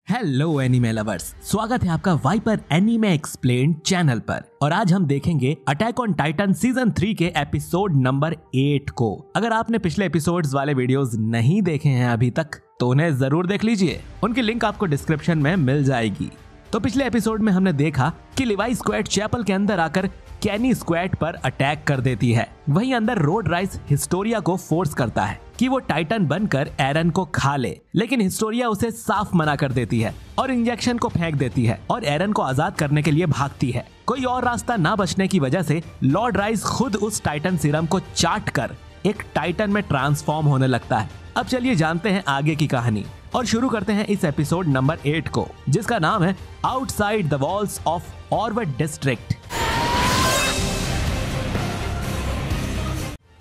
Hello anime lovers, स्वागत है आपका वाइपर एनीमे एक्सप्लेन्ड चैनल पर। और आज हम देखेंगे अटैक ऑन टाइटन सीजन 3 के एपिसोड नंबर 8 को। अगर आपने पिछले एपिसोड्स वाले वीडियोस नहीं देखे हैं अभी तक तो उन्हें जरूर देख लीजिए, उनकी लिंक आपको डिस्क्रिप्शन में मिल जाएगी। तो पिछले एपिसोड में हमने देखा कि लिवाई स्क्वाड चैपल के अंदर आकर कैनी स्क्वाड पर अटैक कर देती है। वहीं अंदर रोड राइस हिस्टोरिया को फोर्स करता है कि वो टाइटन बनकर एरन को खा ले, लेकिन हिस्टोरिया उसे साफ मना कर देती है और इंजेक्शन को फेंक देती है और एरन को आजाद करने के लिए भागती है। कोई और रास्ता ना बचने की वजह से लॉर्ड राइस खुद उस टाइटन सीरम को चाट कर एक टाइटन में ट्रांसफॉर्म होने लगता है। अब चलिए जानते हैं आगे की कहानी और शुरू करते हैं इस एपिसोड नंबर 8 को, जिसका नाम है outside the walls of Orvet district.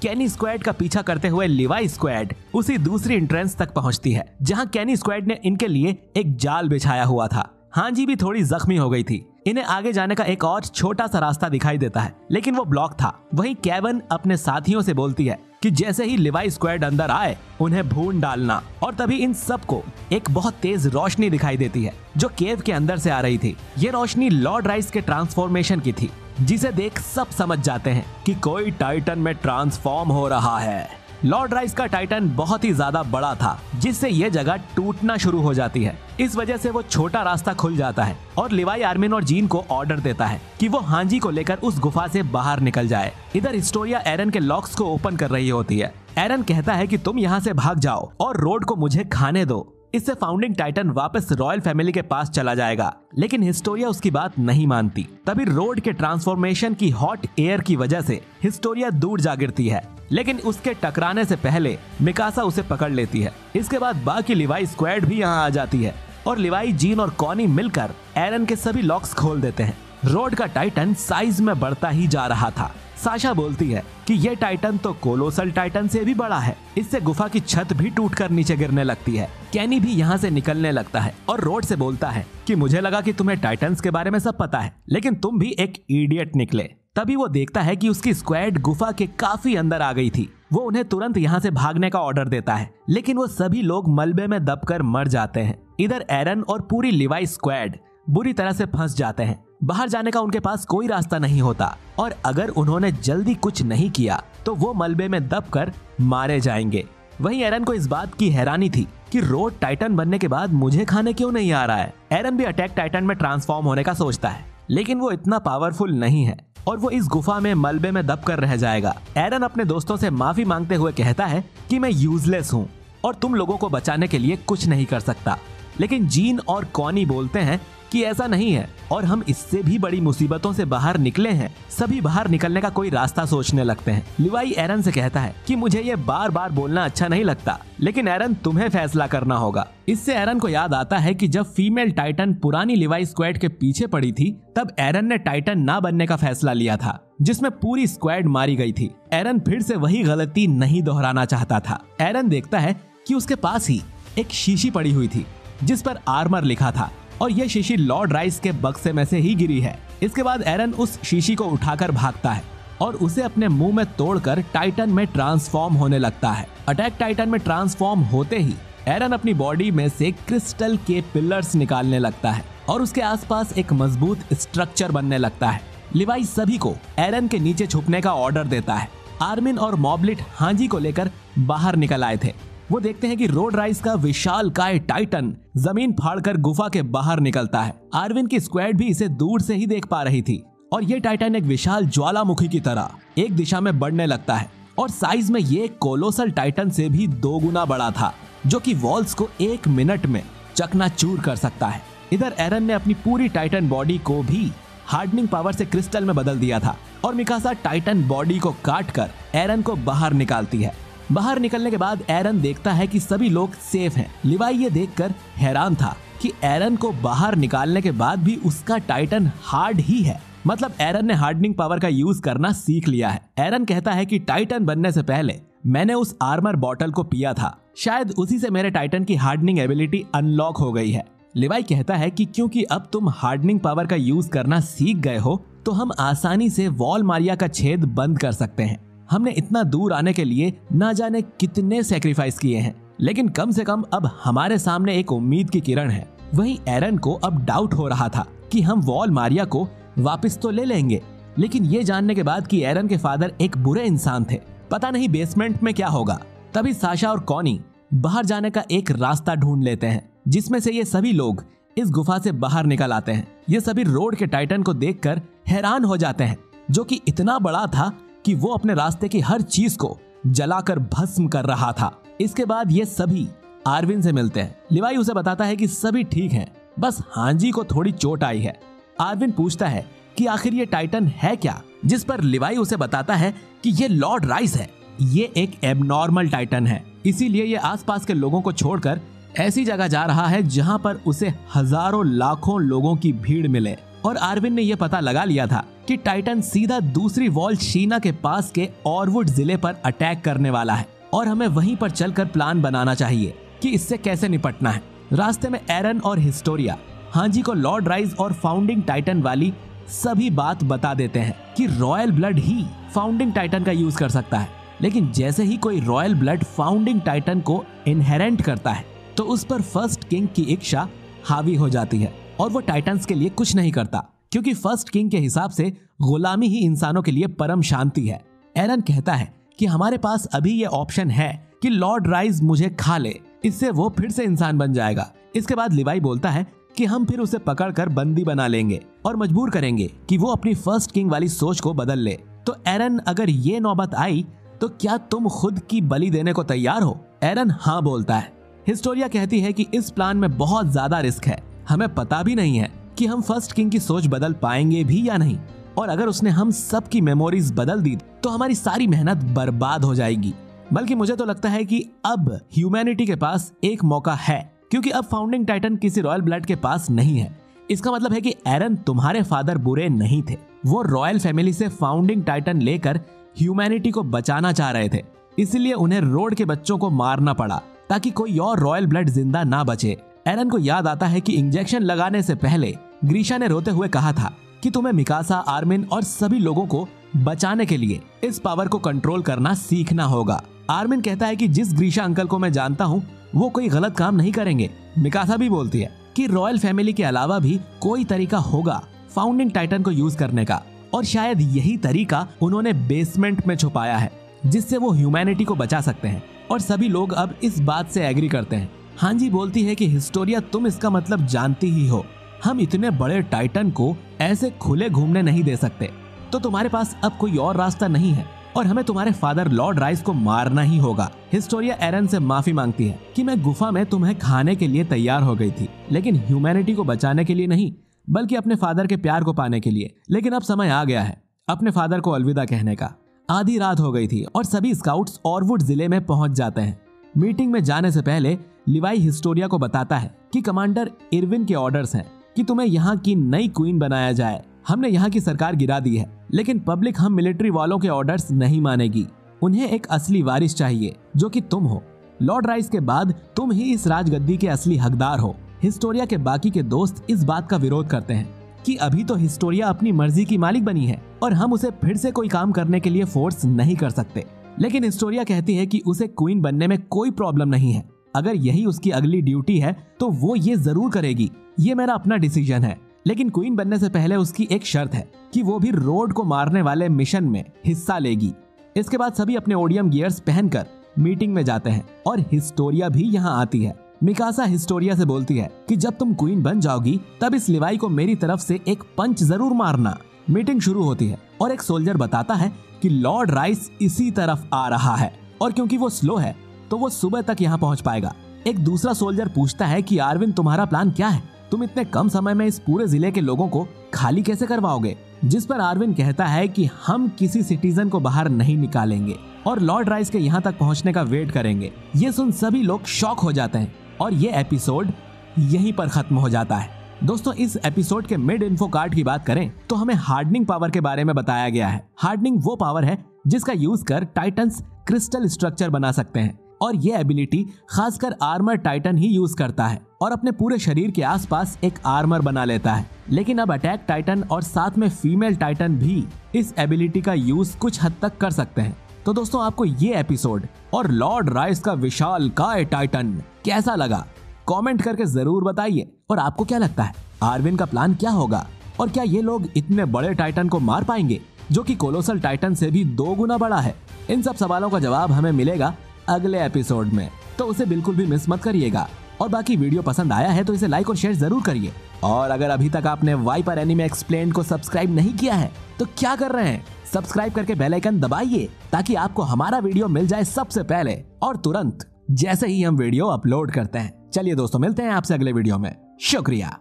Kenny squad का पीछा करते हुए लिवाई स्क्वाड उसी दूसरी एंट्रेंस तक पहुंचती है, जहां कैनी स्क्वाड ने इनके लिए एक जाल बिछाया हुआ था। हांजी भी थोड़ी जख्मी हो गई थी। इन्हें आगे जाने का एक और छोटा सा रास्ता दिखाई देता है, लेकिन वो ब्लॉक था। वहीं केवन अपने साथियों से बोलती है कि जैसे ही लिवाई स्क्वाड अंदर आए उन्हें भून डालना, और तभी इन सबको एक बहुत तेज रोशनी दिखाई देती है जो केव के अंदर से आ रही थी। ये रोशनी लॉर्ड राइस के ट्रांसफॉर्मेशन की थी, जिसे देख सब समझ जाते हैं कि कोई टाइटन में ट्रांसफॉर्म हो रहा है। लॉर्ड राइस का टाइटन बहुत ही ज्यादा बड़ा था, जिससे ये जगह टूटना शुरू हो जाती है। इस वजह से वो छोटा रास्ता खुल जाता है और लिवाई आर्मिन और जीन को ऑर्डर देता है कि वो हांजी को लेकर उस गुफा से बाहर निकल जाए। इधर हिस्टोरिया एरन के लॉक्स को ओपन कर रही होती है। एरन कहता है कि तुम यहाँ से भाग जाओ और रोड को मुझे खाने दो। इससे फाउंडिंग टाइटन वापस रॉयल फैमिली के पास चला जाएगा, लेकिन हिस्टोरिया उसकी बात नहीं मानती। तभी रोड के ट्रांसफॉर्मेशन की हॉट एयर की वजह से हिस्टोरिया दूर जा गिरती है, लेकिन उसके टकराने से पहले मिकासा उसे पकड़ लेती है। इसके बाद बाकी लिवाई स्क्वाड भी यहाँ आ जाती है और लिवाई, जीन और कॉनी मिलकर एरन के सभी लॉक्स खोल देते हैं। रोड का टाइटन साइज में बढ़ता ही जा रहा था। साशा बोलती है कि ये टाइटन तो कोलोसल टाइटन से भी बड़ा है। इससे गुफा की छत भी टूटकर नीचे गिरने लगती है। कैनी भी यहाँ से निकलने लगता है और रोड से बोलता है कि मुझे लगा कि तुम्हें टाइटन्स के बारे में सब पता है, लेकिन तुम भी एक इडियट निकले। तभी वो देखता है कि उसकी स्क्वाड गुफा के काफी अंदर आ गई थी। वो उन्हें तुरंत यहाँ से भागने का ऑर्डर देता है, लेकिन वो सभी लोग मलबे में दबकर मर जाते हैं। इधर एरन और पूरी लिवाई स्क्वाड बुरी तरह से फंस जाते हैं। बाहर जाने का उनके पास कोई रास्ता नहीं होता और अगर उन्होंने जल्दी कुछ नहीं किया तो वो मलबे में दबकर मारे जाएंगे। वहीं एरन को इस बात की हैरानी थी कि रोड टाइटन बनने के बाद मुझे खाने क्यों नहीं आ रहा है। एरन भी अटैक टाइटन में ट्रांसफॉर्म होने का सोचता है, लेकिन वो इतना पावरफुल नहीं है और वो इस गुफा में मलबे में दबकर रह जाएगा। एरन अपने दोस्तों से माफी मांगते हुए कहता है कि मैं यूजलेस हूँ और तुम लोगों को बचाने के लिए कुछ नहीं कर सकता, लेकिन जीन और कॉनी बोलते हैं कि ऐसा नहीं है और हम इससे भी बड़ी मुसीबतों से बाहर निकले हैं। सभी बाहर निकलने का कोई रास्ता सोचने लगते हैं। लिवाई एरन से कहता है कि मुझे ये बार बार बोलना अच्छा नहीं लगता, लेकिन एरन तुम्हें फैसला करना होगा। इससे एरन को याद आता है कि जब फीमेल टाइटन पुरानी लिवाई स्क्वाड के पीछे पड़ी थी, तब एरन ने टाइटन ना बनने का फैसला लिया था, जिसमें पूरी स्क्वाड मारी गई थी। एरन फिर से वही गलती नहीं दोहराना चाहता था। एरन देखता है कि उसके पास ही एक शीशी पड़ी हुई थी जिस पर आर्मर लिखा था और यह शीशी लॉर्ड राइस के बक्से में से ही गिरी है। इसके बाद एरन उस शीशी को उठाकर भागता है और उसे अपने मुंह में तोड़कर टाइटन में ट्रांसफॉर्म होने लगता है। अटैक टाइटन में ट्रांसफॉर्म होते ही एरन अपनी बॉडी में से क्रिस्टल के पिलर्स निकालने लगता है और उसके आसपास एक मजबूत स्ट्रक्चर बनने लगता है। लिवाई सभी को एरन के नीचे छुपने का ऑर्डर देता है। आर्मिन और मॉबलिट हांजी को लेकर बाहर निकल आए थे। वो देखते हैं कि रोड राइस का विशालकाय टाइटन जमीन फाड़कर गुफा के बाहर निकलता है। आर्विन की स्क्वाड भी इसे दूर से ही देख पा रही थी और ये टाइटन एक विशाल ज्वालामुखी की तरह एक दिशा में बढ़ने लगता है और साइज में ये कोलोसल टाइटन से भी 2 गुना बड़ा था, जो कि वॉल्स को 1 मिनट में चकनाचूर कर सकता है। इधर एरन ने अपनी पूरी टाइटन बॉडी को भी हार्डनिंग पावर से क्रिस्टल में बदल दिया था और मिकासा टाइटन बॉडी को काट कर एरन को बाहर निकालती है। बाहर निकलने के बाद एरन देखता है कि सभी लोग सेफ हैं। लिवाई ये देखकर हैरान था कि एरन को बाहर निकालने के बाद भी उसका टाइटन हार्ड ही है, मतलब एरन ने हार्डनिंग पावर का यूज करना सीख लिया है। एरन कहता है कि टाइटन बनने से पहले मैंने उस आर्मर बॉटल को पिया था, शायद उसी से मेरे टाइटन की हार्डनिंग एबिलिटी अनलॉक हो गई है। लिवाई कहता है कि क्योंकि अब तुम हार्डनिंग पावर का यूज करना सीख गए हो तो हम आसानी से वॉल मारिया का छेद बंद कर सकते हैं। हमने इतना दूर आने के लिए ना जाने कितने सेक्रीफाइस किए हैं, लेकिन कम से कम अब हमारे सामने एक उम्मीद की किरण है। वहीं एरन को अब डाउट हो रहा था कि हम वॉल मारिया को वापस तो ले लेंगे, लेकिन ये जानने के बाद कि एरन के फादर एक बुरे इंसान थे, पता नहीं बेसमेंट में क्या होगा। तभी साशा और कॉनी बाहर जाने का एक रास्ता ढूंढ लेते हैं, जिसमें से ये सभी लोग इस गुफा से बाहर निकल आते हैं। ये सभी रोड के टाइटन को देखकर हैरान हो जाते हैं, जो कि इतना बड़ा था कि वो अपने रास्ते की हर चीज को जलाकर भस्म कर रहा था। इसके बाद ये सभी आर्विन से मिलते हैं। लिवाई उसे बताता है कि सभी ठीक हैं, बस हांजी को थोड़ी चोट आई है। आर्विन पूछता है कि आखिर ये टाइटन है क्या, जिस पर लिवाई उसे बताता है कि ये लॉर्ड राइस है। ये एक एबनॉर्मल टाइटन है, इसीलिए ये आसपास के लोगों को छोड़कर ऐसी जगह जा रहा है जहां पर उसे हजारों लाखों लोगों की भीड़ मिले। और आर्विन ने यह पता लगा लिया था कि टाइटन सीधा दूसरी वॉल शीना के पास के ऑरवुड जिले पर अटैक करने वाला है और हमें वहीं पर चलकर प्लान बनाना चाहिए कि इससे कैसे निपटना है। रास्ते में एरन और हिस्टोरिया हांजी को लॉर्ड राइज और फाउंडिंग टाइटन वाली सभी बात बता देते हैं कि रॉयल ब्लड ही फाउंडिंग टाइटन का यूज कर सकता है, लेकिन जैसे ही कोई रॉयल ब्लड फाउंडिंग टाइटन को इनहेरेंट करता है तो उस पर फर्स्ट किंग की इच्छा हावी हो जाती है और वो टाइटन्स के लिए कुछ नहीं करता, क्योंकि फर्स्ट किंग के हिसाब से गुलामी ही इंसानों के लिए परम शांति है। एरन कहता है कि हमारे पास अभी ये ऑप्शन है कि लॉर्ड राइज मुझे खा ले, इससे वो फिर से इंसान बन जाएगा। इसके बाद लिवाई बोलता है कि हम फिर उसे पकड़कर बंदी बना लेंगे और मजबूर करेंगे कि वो अपनी फर्स्ट किंग वाली सोच को बदल ले। तो एरन, अगर ये नौबत आई तो क्या तुम खुद की बलि देने को तैयार हो? एरन हाँ बोलता है। हिस्टोरिया कहती है कि इस प्लान में बहुत ज्यादा रिस्क है, हमें पता भी नहीं है कि हम फर्स्ट किंग की सोच बदल पाएंगे भी या नहीं, और अगर उसने हम सब की मेमोरीज बदल दी तो हमारी सारी मेहनत बर्बाद हो जाएगी। बल्कि मुझे तो लगता है कि अब ह्यूमैनिटी के पास एक मौका है, क्योंकि अब फाउंडिंग टाइटन किसी रॉयल ब्लड के पास नहीं है। इसका मतलब है कि एरन, तुम्हारे फादर बुरे नहीं थे, वो रॉयल फैमिली से फाउंडिंग टाइटन लेकर ह्यूमैनिटी को बचाना चाह रहे थे, इसलिए उन्हें रोड के बच्चों को मारना पड़ा ताकि कोई और रॉयल ब्लड जिंदा ना बचे। एरन को याद आता है कि इंजेक्शन लगाने से पहले ग्रीशा ने रोते हुए कहा था कि तुम्हें मिकासा, आर्मिन और सभी लोगों को बचाने के लिए इस पावर को कंट्रोल करना सीखना होगा। आर्मिन कहता है कि जिस ग्रीशा अंकल को मैं जानता हूँ वो कोई गलत काम नहीं करेंगे। मिकासा भी बोलती है कि रॉयल फैमिली के अलावा भी कोई तरीका होगा फाउंडिंग टाइटन को यूज करने का, और शायद यही तरीका उन्होंने बेसमेंट में छुपाया है जिससे वो ह्यूमैनिटी को बचा सकते हैं। और सभी लोग अब इस बात से एग्री करते हैं। हांजी बोलती है कि हिस्टोरिया, तुम इसका मतलब जानती ही हो, हम इतने बड़े टाइटन को ऐसे खुले घूमने नहीं दे सकते, तो तुम्हारे पास अब कोई और रास्ता नहीं है और हमें तुम्हारे फादर लॉर्ड राइस को मारना ही होगा। हिस्टोरिया एरन से माफी मांगती है कि मैं गुफा में तुम्हें खाने के लिए तैयार हो गई थी, लेकिन ह्यूमैनिटी को बचाने के लिए नहीं, बल्कि अपने फादर के प्यार को पाने के लिए। लेकिन अब समय आ गया है अपने फादर को अलविदा कहने का। आधी रात हो गई थी और सभी स्काउट्स ऑरवुड जिले में पहुंच जाते हैं। मीटिंग में जाने से पहले लिवाई हिस्टोरिया को बताता है कि कमांडर इरविन के ऑर्डर्स हैं कि तुम्हें यहाँ की नई क्वीन बनाया जाए। हमने यहाँ की सरकार गिरा दी है, लेकिन पब्लिक हम मिलिट्री वालों के ऑर्डर्स नहीं मानेगी। उन्हें एक असली वारिस चाहिए जो कि तुम हो। लॉर्ड राइस के बाद तुम ही इस राजगद्दी के असली हकदार हो। हिस्टोरिया के बाकी के दोस्त इस बात का विरोध करते हैं कि अभी तो हिस्टोरिया अपनी मर्जी की मालिक बनी है और हम उसे फिर से कोई काम करने के लिए फोर्स नहीं कर सकते। लेकिन हिस्टोरिया कहती है कि उसे क्वीन बनने में कोई प्रॉब्लम नहीं है, अगर यही उसकी अगली ड्यूटी है तो वो ये जरूर करेगी, ये मेरा अपना डिसीजन है। लेकिन क्वीन बनने से पहले उसकी एक शर्त है कि वो भी रोड को मारने वाले मिशन में हिस्सा लेगी। इसके बाद सभी अपने ओडियम गियर्स पहनकर मीटिंग में जाते हैं और हिस्टोरिया भी यहाँ आती है। मिकासा हिस्टोरिया से बोलती है कि जब तुम क्वीन बन जाओगी तब इस लिवाई को मेरी तरफ से एक पंच जरूर मारना। मीटिंग शुरू होती है और एक सोल्जर बताता है कि लॉर्ड राइस इसी तरफ आ रहा है और क्योंकि वो स्लो है तो वो सुबह तक यहाँ पहुँच पाएगा। एक दूसरा सोल्जर पूछता है कि आर्विन, तुम्हारा प्लान क्या है? तुम इतने कम समय में इस पूरे जिले के लोगों को खाली कैसे करवाओगे? जिस पर आर्विन कहता है कि हम किसी सिटीजन को बाहर नहीं निकालेंगे और लॉर्ड राइस के यहाँ तक पहुँचने का वेट करेंगे। ये सुन सभी लोग शॉक हो जाते हैं और ये एपिसोड यहीं पर खत्म हो जाता है। दोस्तों, इस एपिसोड के मिड इन्फो कार्ड की बात करें तो हमें हार्डनिंग पावर के बारे में बताया गया है। हार्डनिंग वो पावर है जिसका यूज कर टाइटन्स क्रिस्टल स्ट्रक्चर बना सकते हैं और ये एबिलिटी खासकर आर्मर टाइटन ही यूज करता है और अपने पूरे शरीर के आसपास एक आर्मर बना लेता है। लेकिन अब अटैक टाइटन और साथ में फीमेल टाइटन भी इस एबिलिटी का यूज कुछ हद तक कर सकते हैं। तो दोस्तों, आपको ये एपिसोड और लॉर्ड राइस का विशाल काय टाइटन कैसा लगा? कमेंट करके जरूर बताइए। और आपको क्या लगता है आर्विन का प्लान क्या होगा, और क्या ये लोग इतने बड़े टाइटन को मार पाएंगे जो कि कोलोसल टाइटन से भी 2 गुना बड़ा है? इन सब सवालों का जवाब हमें मिलेगा अगले एपिसोड में, तो उसे बिल्कुल भी मिस मत करिएगा। और बाकी वीडियो पसंद आया है तो इसे लाइक और शेयर जरूर करिए। और अगर अभी तक आपने वाइपर एनीमे एक्सप्लेन्ड को सब्सक्राइब नहीं किया है तो क्या कर रहे हैं, सब्सक्राइब करके बेल आइकन दबाइए ताकि आपको हमारा वीडियो मिल जाए सबसे पहले और तुरंत जैसे ही हम वीडियो अपलोड करते हैं। चलिए दोस्तों, मिलते हैं आपसे अगले वीडियो में। शुक्रिया।